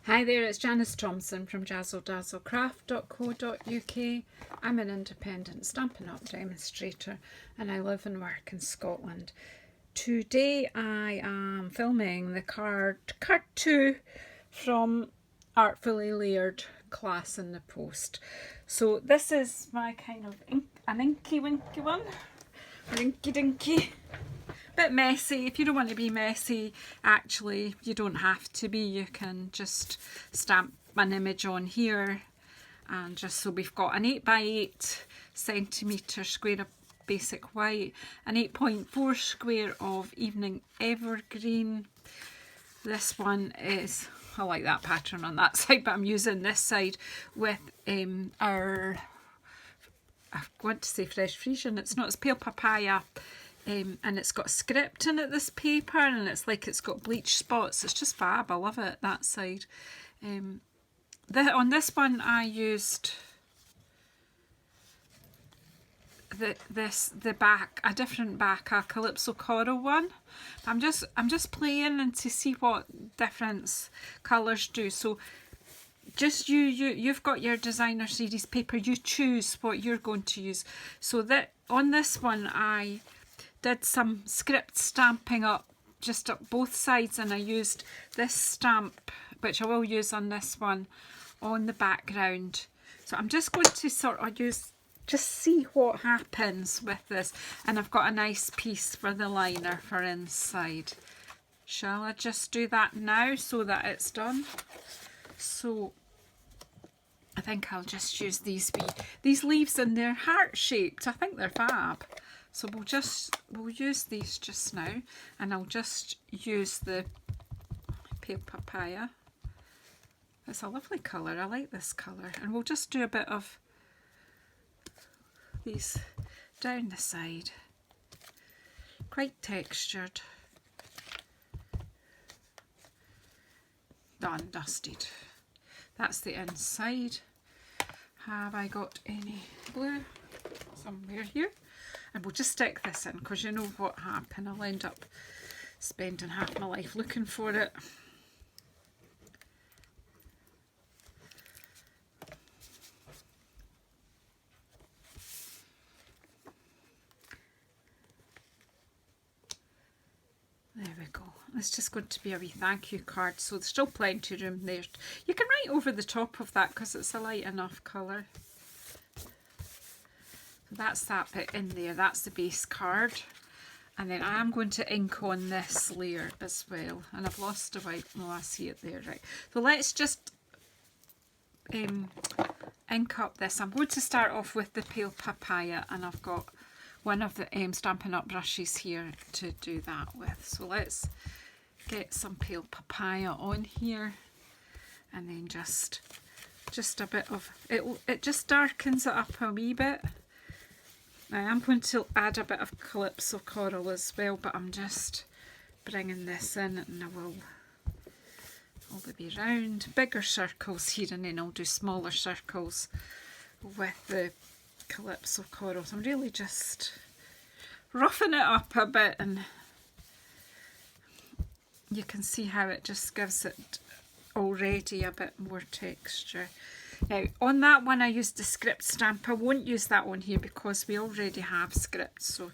Hi there, it's Janice Thomson from JazzleDazzleCraft.co.uk. I'm an independent Stampin' Up demonstrator and I live and work in Scotland. Today I am filming the card 2 from Artfully Layered class in the post. So this is my kind of an inky winky one, inky dinky. Bit messy. If you don't want to be messy, actually you don't have to be. You can just stamp an image on here, and just so we've got an 8x8 centimetre square of basic white, an 8.4 square of evening evergreen. This one is, I like that pattern on that side, but I'm using this side with our, I want to say fresh Frisian, it's not, it's pale papaya. And it's got script in it, this paper, and it's like it's got bleach spots. It's just fab. I love it, that side. On this one I used the back, a different back, a Calypso Coral one. I'm just playing and to see what difference colours do. So just you've got your designer series paper, you choose what you're going to use. So that on this one I did some script stamping up just up both sides, and I used this stamp, which I will use on this one, on the background. So I'm just going to sort of just see what happens with this, and I've got a nice piece for the liner for inside. Shall I just do that now so that it's done? So I think I'll just use these leaves, and they're heart shaped. I think they're fab. So we'll use these just now, and I'll just use the pale papaya. It's a lovely colour, I like this colour. And we'll just do a bit of these down the side. Quite textured. Done, dusted. That's the inside. Have I got any blue somewhere here? And we'll just stick this in, because you know what happened. I'll end up spending half my life looking for it. There we go. It's just going to be a wee thank you card, so there's still plenty of room there. You can write over the top of that because it's a light enough colour. That's that bit in there, that's the base card. And then I am going to ink on this layer as well. And I've lost the white, oh I see it there, right. So let's just ink up this. I'm going to start off with the pale papaya, and I've got one of the Stampin' Up brushes here to do that with. So let's get some pale papaya on here, and then just a bit of, it just darkens it up a wee bit. Now I'm going to add a bit of Calypso Coral as well, but I'm just bringing this in, and I will all the way round. Bigger circles here, and then I'll do smaller circles with the Calypso Coral. So I'm really just roughing it up a bit, and you can see how it just gives it already a bit more texture. Now on that one I used the script stamp. I won't use that one here because we already have script, so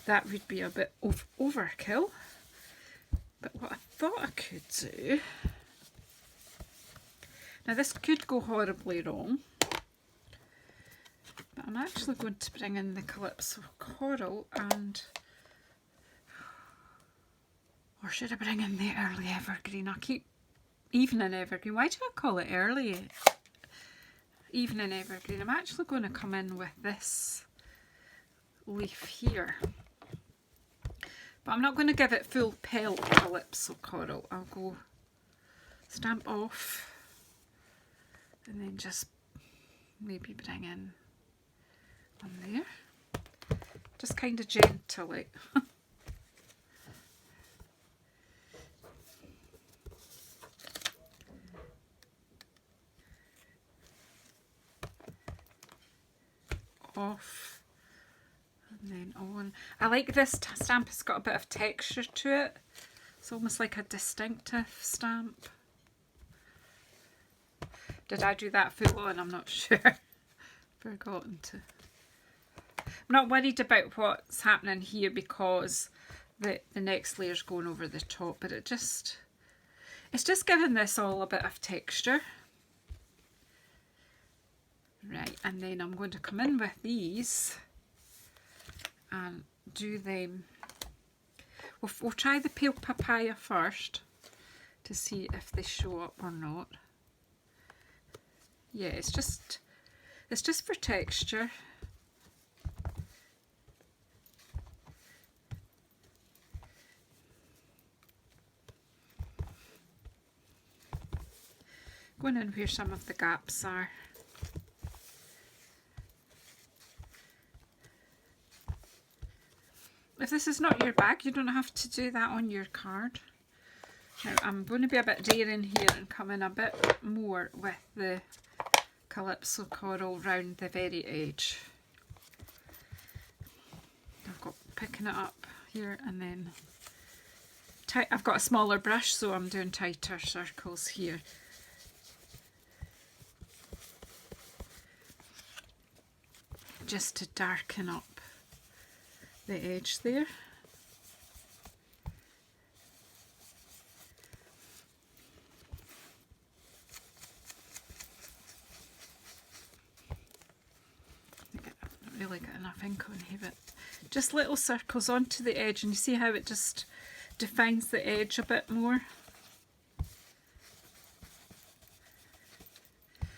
that would be a bit of overkill. But what I thought I could do, now this could go horribly wrong, but I'm actually going to bring in the Calypso Coral, and, or should I bring in the early evergreen? I keep evening evergreen. Why do I call it early? Evening evergreen. I'm actually going to come in with this leaf here, but I'm not going to give it full pelt Calypso Coral. I'll go stamp off, and then just maybe bring in one there, just kind of gently. Off and then on. I like this stamp, it's got a bit of texture to it. It's almost like a distinctive stamp. Did I do that full on? I'm not sure. Forgotten to. I'm not worried about what's happening here because the next layer's going over the top, but it's just giving this all a bit of texture. Right, and then I'm going to come in with these and do them. We'll try the pale papaya first to see if they show up or not. Yeah, it's just for texture. Going in where some of the gaps are. If this is not your bag, you don't have to do that on your card. Now, I'm going to be a bit daring here and come in a bit more with the Calypso coral round the very edge. I've got picking it up here and then I've got a smaller brush, so I'm doing tighter circles here. Just to darken up the edge there. I've not really got enough ink on here, but just little circles onto the edge, and you see how it just defines the edge a bit more.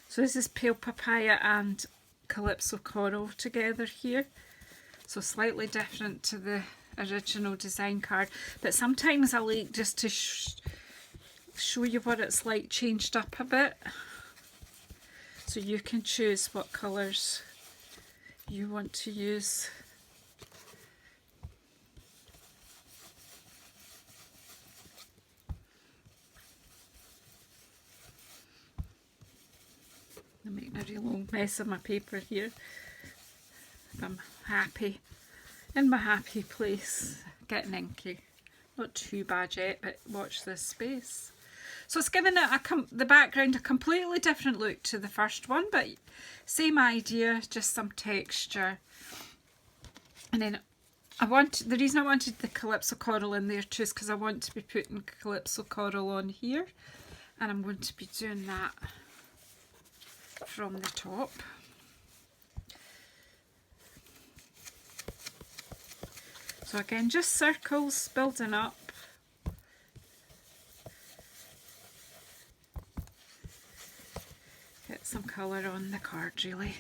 So this is pale papaya and Calypso coral together here. So slightly different to the original design card, but sometimes I like just to show you what it's like changed up a bit, so you can choose what colours you want to use. I'm making a real long mess of my paper here. I'm happy, in my happy place, getting inky. Not too bad yet, but watch this space. So it's giving it the background a completely different look to the first one, but same idea, just some texture. And then the reason I wanted the Calypso coral in there too is because I want to be putting Calypso coral on here, and I'm going to be doing that from the top. So again, just circles building up. Get some colour on the card really.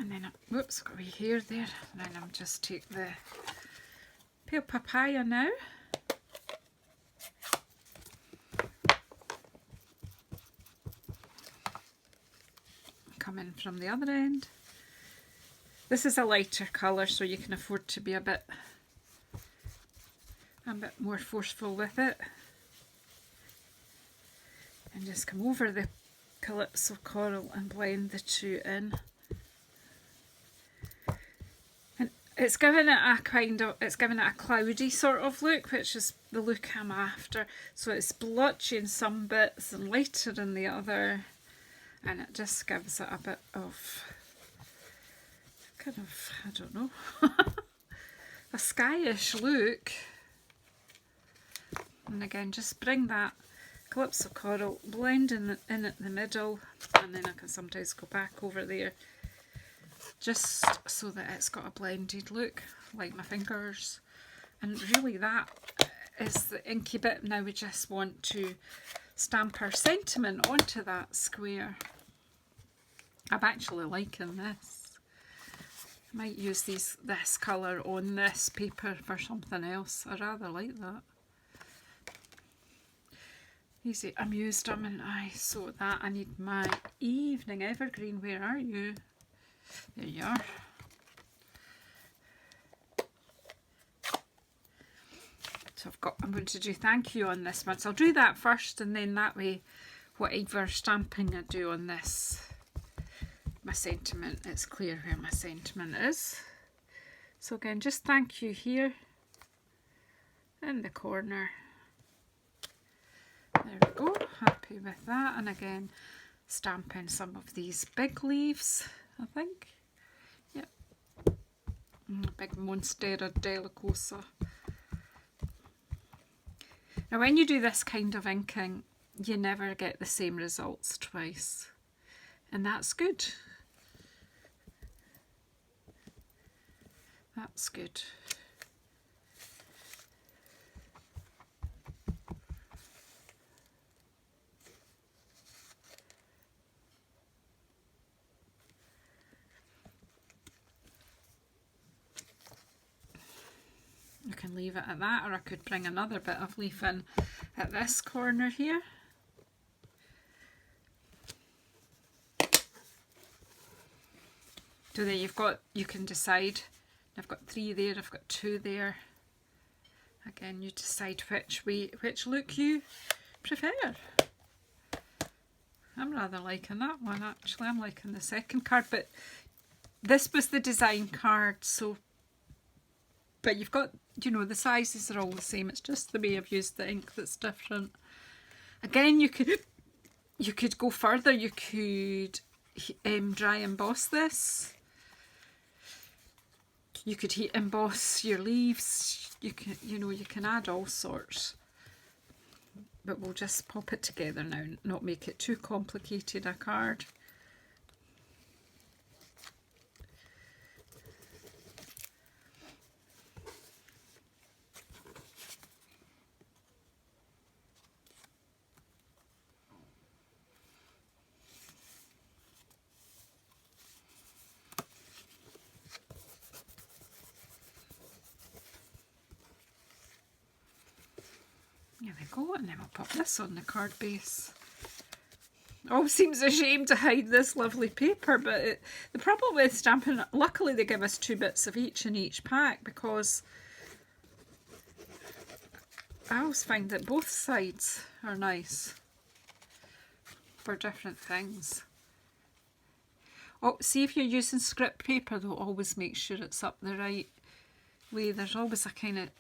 And then, whoops, got a wee hair there. And then I'll just take the pale papaya now. Come in from the other end. This is a lighter colour, so you can afford to be a bit more forceful with it. And just come over the Calypso coral and blend the two in. It's giving it a cloudy sort of look, which is the look I'm after. So it's blotchy in some bits and lighter in the other, and it just gives it a bit of kind of, I don't know, a skyish look. And again, just bring that Calypso coral, blend in at the middle, and then I can sometimes go back over there, just so that it's got a blended look, like my fingers. And really that is the inky bit. Now we just want to stamp our sentiment onto that square. I'm actually liking this. I might use this colour on this paper for something else. I rather like that. Easy, amused, and I so that I need my evening evergreen. Where are you? There you are. So I'm going to do thank you on this one. So I'll do that first, and then that way whatever stamping I do on this, my sentiment, it's clear where my sentiment is. So again, just thank you here in the corner. There we go, happy with that. And again, stamping some of these big leaves, I think. Yep. Big Monstera delicosa. Now when you do this kind of inking, you never get the same results twice. And that's good. That's good. I can leave it at that, or I could bring another bit of leaf in at this corner here. So there you've got, you can decide. I've got 3 there, I've got 2 there. Again, you decide which look you prefer. I'm rather liking that one actually. I'm liking the second card, but this was the design card, so, but you've got, you know, the sizes are all the same. It's just the way I've used the ink that's different. Again, you could go further. You could dry emboss this. You could heat emboss your leaves. You can, you know, you can add all sorts. But we'll just pop it together now, not make it too complicated a card. There we go, and then we'll pop this on the card base. Always seems a shame to hide this lovely paper, but the problem with Stampin' Up, luckily they give us 2 bits of each in each pack, because I always find that both sides are nice for different things. Oh, see, if you're using script paper though, always make sure it's up the right way. There's always a kind of,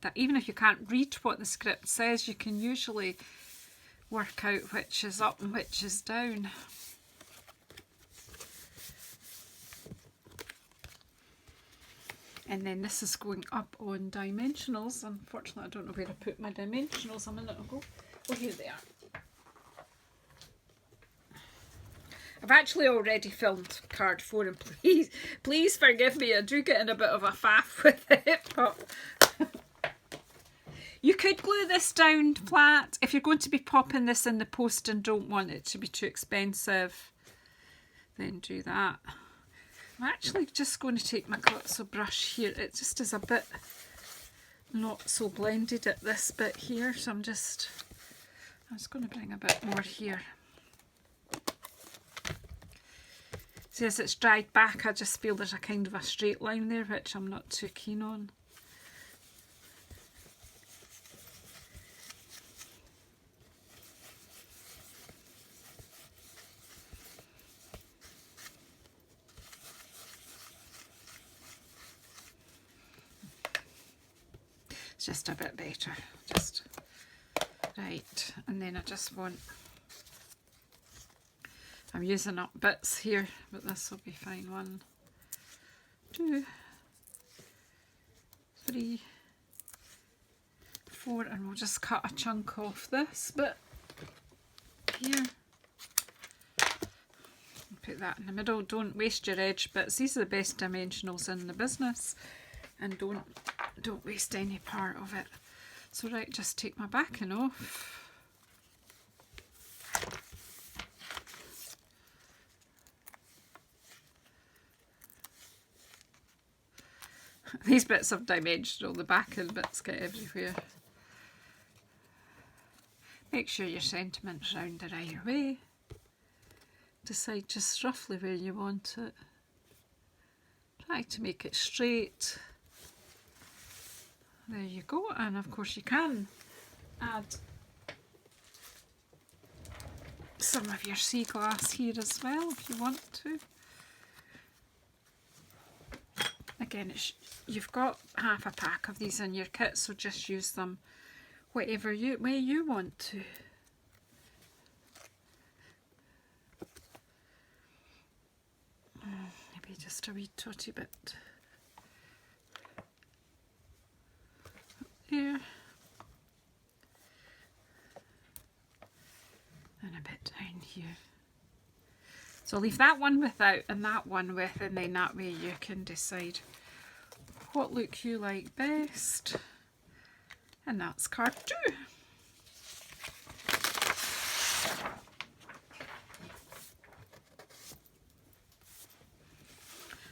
that even if you can't read what the script says, you can usually work out which is up and which is down. And then this is going up on dimensionals. Unfortunately, I don't know where to put my dimensionals a minute ago. Oh, here they are. I've actually already filmed card 4, and please forgive me, I do get in a bit of a faff with it, but you could glue this down flat if you're going to be popping this in the post and don't want it to be too expensive. Then do that. I'm actually just going to take my Calypso brush here. It just is a bit not so blended at this bit here, so I'm just going to bring a bit more here. See, as it's dried back, I just feel there's a kind of a straight line there, which I'm not too keen on. It's just a bit better, just right. And then I just want, I'm using up bits here, but this will be fine. 1, 2, 3, 4, and we'll just cut a chunk off this bit here. Put that in the middle. Don't waste your edge bits. These are the best dimensionals in the business, and don't waste any part of it. So right, just take my backing off. These bits of dimensional, the backing bits get everywhere. Make sure your sentiment's round the right way. Decide just roughly where you want it. Try to make it straight. There you go, and of course you can add some of your sea glass here as well if you want to. Again, you've got half a pack of these in your kit, so just use them whatever way you want to. Maybe just a wee totty bit there. And a bit down here. So leave that one without and that one with, and then that way you can decide what look you like best. And that's card 2.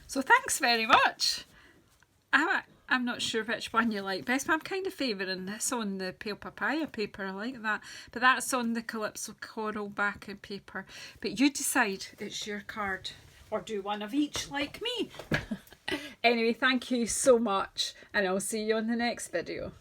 So thanks very much. I'm not sure which one you like best, but I'm kind of favouring this on the pale papaya paper. I like that. But that's on the Calypso coral backing paper. But you decide, it's your card. Or do one of each like me. Anyway, thank you so much, and I'll see you on the next video.